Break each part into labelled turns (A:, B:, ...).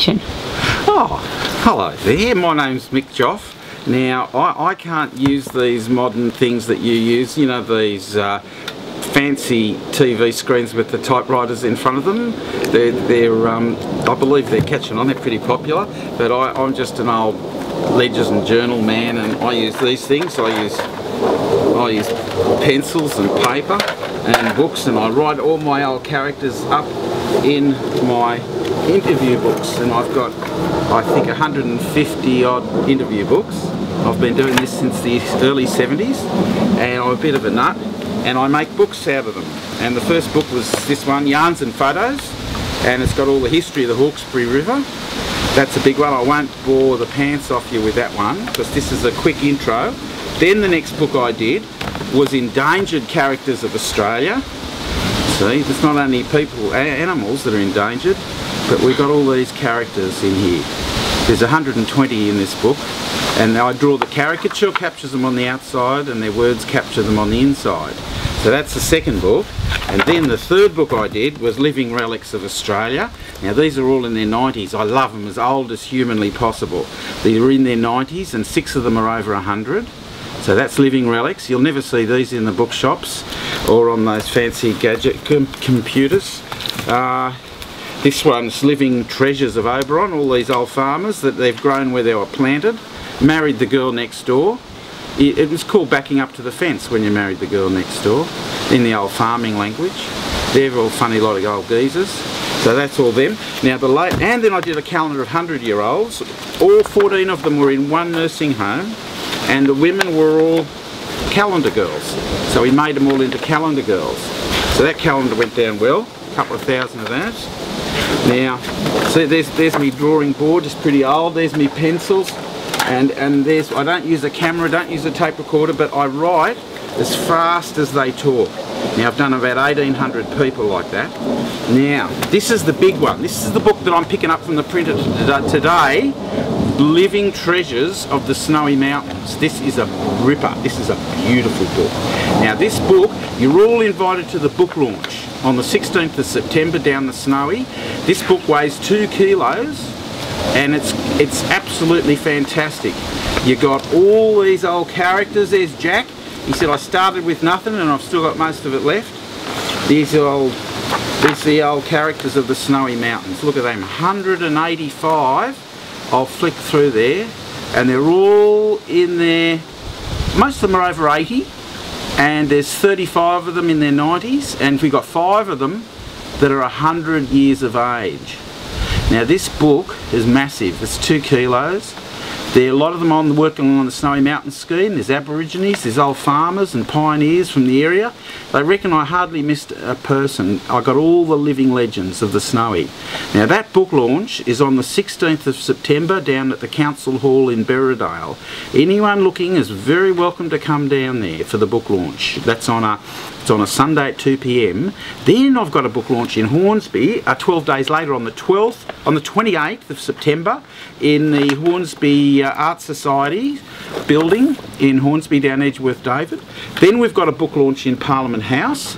A: introduction.
B: Oh, hello there, my name's Mick Joffe. Now, I can't use these modern things that you use, you know, these fancy TV screens with the typewriters in front of them. I believe they're catching on, they're pretty popular, but I'm just an old ledgers and journal man, and I use these things. I use pencils and paper and books, and I write all my old characters up in my interview books, and I've got, I think, 150 odd interview books. I've been doing this since the early 70s, and I'm a bit of a nut, and I make books out of them. And the first book was this one, Yarns and Photos, and it's got all the history of the Hawkesbury River. That's a big one. I won't bore the pants off you with that one, because this is a quick intro. Then the next book I did was Endangered Characters of Australia. See, it's not only people, animals that are endangered, but we've got all these characters in here. There's 120 in this book, and I draw the caricature, captures them on the outside, and their words capture them on the inside. So that's the second book. And then the third book I did was Living Relics of Australia. Now these are all in their 90s. I love them, as old as humanly possible. They're in their 90s, and 6 of them are over 100. So that's Living Relics. You'll never see these in the bookshops or on those fancy gadget computers. This one's Living Treasures of Oberon, all these old farmers that they've grown where they were planted. Married the girl next door. It was called backing up to the fence when you married the girl next door, in the old farming language. They're all funny lot of old geezers. So that's all them. Now and then I did a calendar of 100-year-olds. All 14 of them were in one nursing home, and the women were all calendar girls. So we made them all into calendar girls. So that calendar went down well, a couple of thousand of that. Now, see, there's me drawing board, it's pretty old. There's me pencils, and there's, I don't use a camera, don't use a tape recorder, but I write as fast as they talk. Now I've done about 1,800 people like that. Now, this is the big one. This is the book that I'm picking up from the printer today. Living Treasures of the Snowy Mountains. This is a ripper. This is a beautiful book. Now this book, you're all invited to the book launch on the 16th of September down the Snowy. This book weighs 2 kilos, and it's absolutely fantastic. You got all these old characters. There's Jack. He said, I started with nothing and I've still got most of it left. These are the old characters of the Snowy Mountains. Look at them, 185. I'll flick through there, and they're all in there. Most of them are over 80, and there's 35 of them in their 90s, and we've got 5 of them that are 100 years of age. Now this book is massive. It's 2 kilos. There are a lot of them working on the Snowy Mountains scheme. There's Aborigines, there's old farmers and pioneers from the area. They reckon I hardly missed a person. I got all the living legends of the Snowy. Now that book launch is on the 16th of September down at the Council Hall in Berriedale. Anyone looking is very welcome to come down there for the book launch. That's on a Sunday at 2 p.m. Then I've got a book launch in Hornsby 12 days later on the 28th of September in the Hornsby Art Society building in Hornsby down Edgeworth David. Then we've got a book launch in Parliament House,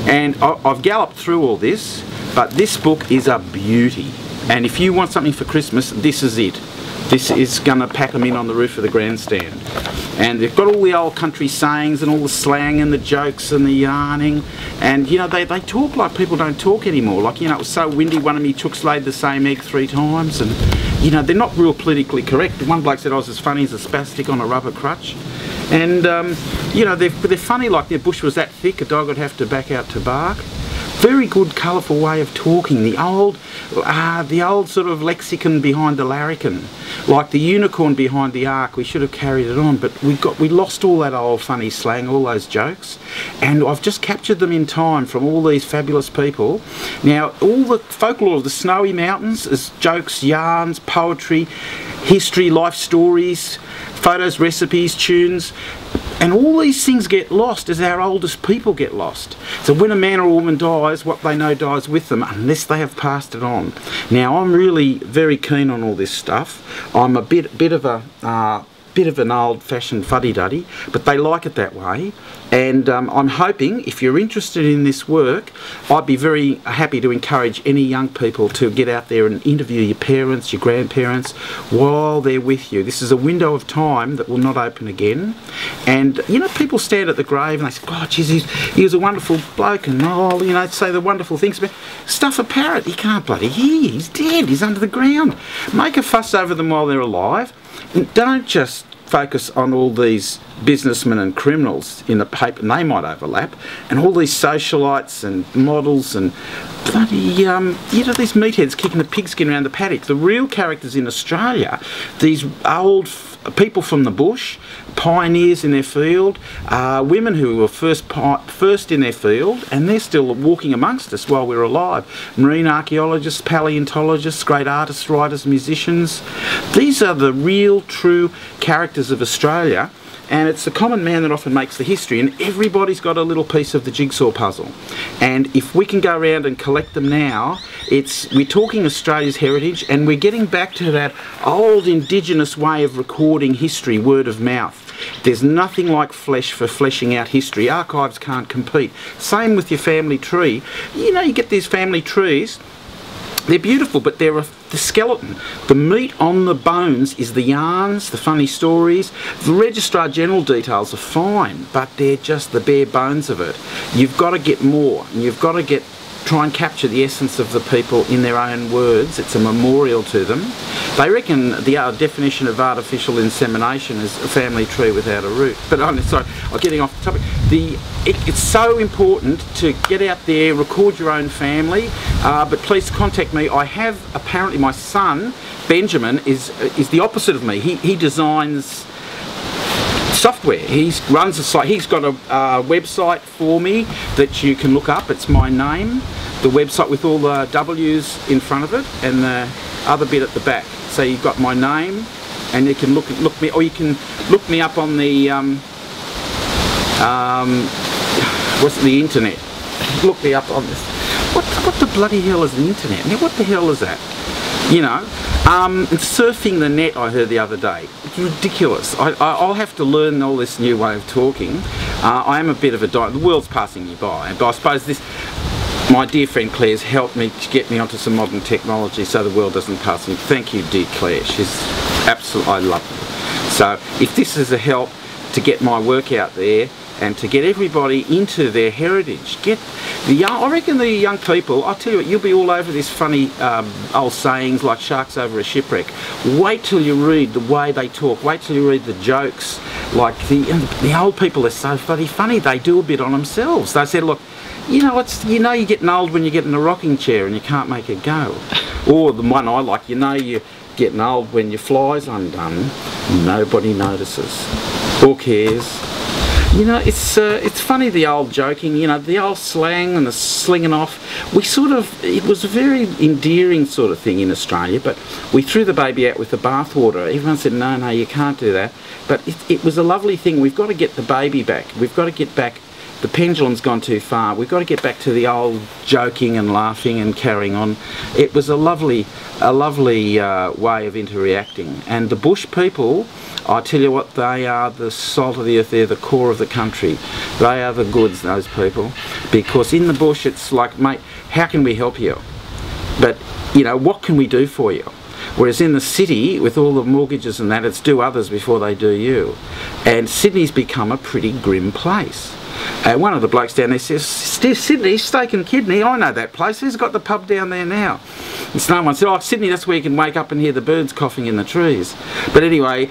B: and I've galloped through all this, but this book is a beauty. And if you want something for Christmas, this is it. This is going to pack them in on the roof of the grandstand. And they've got all the old country sayings and all the slang and the jokes and the yarning. And, you know, they talk like people don't talk anymore. Like, you know, it was so windy, one of me chooks laid the same egg 3 times. And, you know, they're not real politically correct. One bloke said I was as funny as a spastic on a rubber crutch. And, you know, they're funny, like their bush was that thick, a dog would have to back out to bark. Very good, colourful way of talking. The old sort of lexicon behind the larrikin, like the unicorn behind the ark. We should have carried it on, but we lost all that old funny slang, all those jokes, and I've just captured them in time from all these fabulous people. Now, all the folklore of the Snowy Mountains is jokes, yarns, poetry, history, life stories, photos, recipes, tunes. And all these things get lost as our oldest people get lost. So when a man or a woman dies, what they know dies with them unless they have passed it on. Now I'm really very keen on all this stuff. I'm a bit of a bit of an old-fashioned fuddy-duddy, but they like it that way. And I'm hoping, if you're interested in this work, I'd be very happy to encourage any young people to get out there and interview your parents, your grandparents, while they're with you. This is a window of time that will not open again. And, you know, people stand at the grave and they say, oh, geez, he was a wonderful bloke, and, oh, you know, say the wonderful things about... Stuff a parrot, he can't bloody hear, he's dead, he's under the ground. Make a fuss over them while they're alive. And don't just focus on all these businessmen and criminals in the paper, and they might overlap, and all these socialites and models and bloody, you know, these meatheads kicking the pigskin around the paddock. The real characters in Australia, these old people from the bush, pioneers in their field, women who were first in their field, and they're still walking amongst us while we're alive. Marine archaeologists, paleontologists, great artists, writers, musicians. These are the real, true characters of Australia. And it's the common man that often makes the history, and everybody's got a little piece of the jigsaw puzzle. And if we can go around and collect them now, we're talking Australia's heritage, and we're getting back to that old indigenous way of recording history, word of mouth. There's nothing like flesh for fleshing out history. Archives can't compete. Same with your family tree. You know, you get these family trees, they're beautiful, but they're the skeleton. The meat on the bones is the yarns, the funny stories. The Registrar General details are fine, but they're just the bare bones of it. You've got to get more, and you've got to try and capture the essence of the people in their own words. It's a memorial to them. They reckon the definition of artificial insemination is a family tree without a root. But I'm sorry, I'm getting off the topic. It's so important to get out there, record your own family, but please contact me. I have, apparently my son, Benjamin, is the opposite of me. He designs software. He runs a site. He's got a website for me that you can look up. It's my name, the website with all the W's in front of it, and the other bit at the back. So you've got my name, and you can look me, or you can look me up on the the internet. Look me up on this. What the bloody hell is the internet? Now, what the hell is that? You know, surfing the net, I heard the other day. It's ridiculous. I'll have to learn all this new way of talking. I am a bit of a the world's passing me by, but I suppose my dear friend Claire's helped me to get me onto some modern technology so the world doesn't pass me. Thank you, dear Claire. She's absolutely, I love her. So if this is a help to get my work out there and to get everybody into their heritage, I reckon the young people, I'll tell you what, you'll be all over this funny old sayings like sharks over a shipwreck. Wait till you read the way they talk. Wait till you read the jokes. Like the old people are so bloody funny. They do a bit on themselves. They said, look, you're getting old when you get in a rocking chair and you can't make it go. Or the one I like, you're getting old when your fly's undone. Nobody notices or cares. You know, it's funny, the old joking, you know, the old slang and the slinging off. It was a very endearing sort of thing in Australia, but we threw the baby out with the bathwater. Everyone said, no, you can't do that. But it was a lovely thing. We've got to get the baby back. We've got to get back. The pendulum's gone too far. We've got to get back to the old joking and laughing and carrying on. It was a lovely way of interacting. And the bush people, I tell you what, they are the salt of the earth. They're the core of the country. They are the goods, those people. Because in the bush, it's like, mate, how can we help you? But, you know, what can we do for you? Whereas in the city, with all the mortgages and that, it's do others before they do you. And Sydney's become a pretty grim place. One of the blokes down there says, Sydney, steak and kidney, I know that place. Who's got the pub down there now? And someone said, oh, Sydney, that's where you can wake up and hear the birds coughing in the trees. But anyway,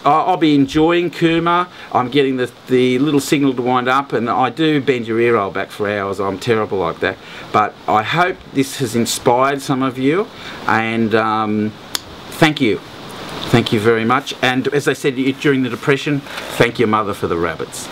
B: I'll be enjoying Cooma. I'm getting the little signal to wind up, and I do bend your ear roll back for hours. I'm terrible like that. But I hope this has inspired some of you, and thank you. Thank you very much. And as I said during the Depression, thank your mother for the rabbits.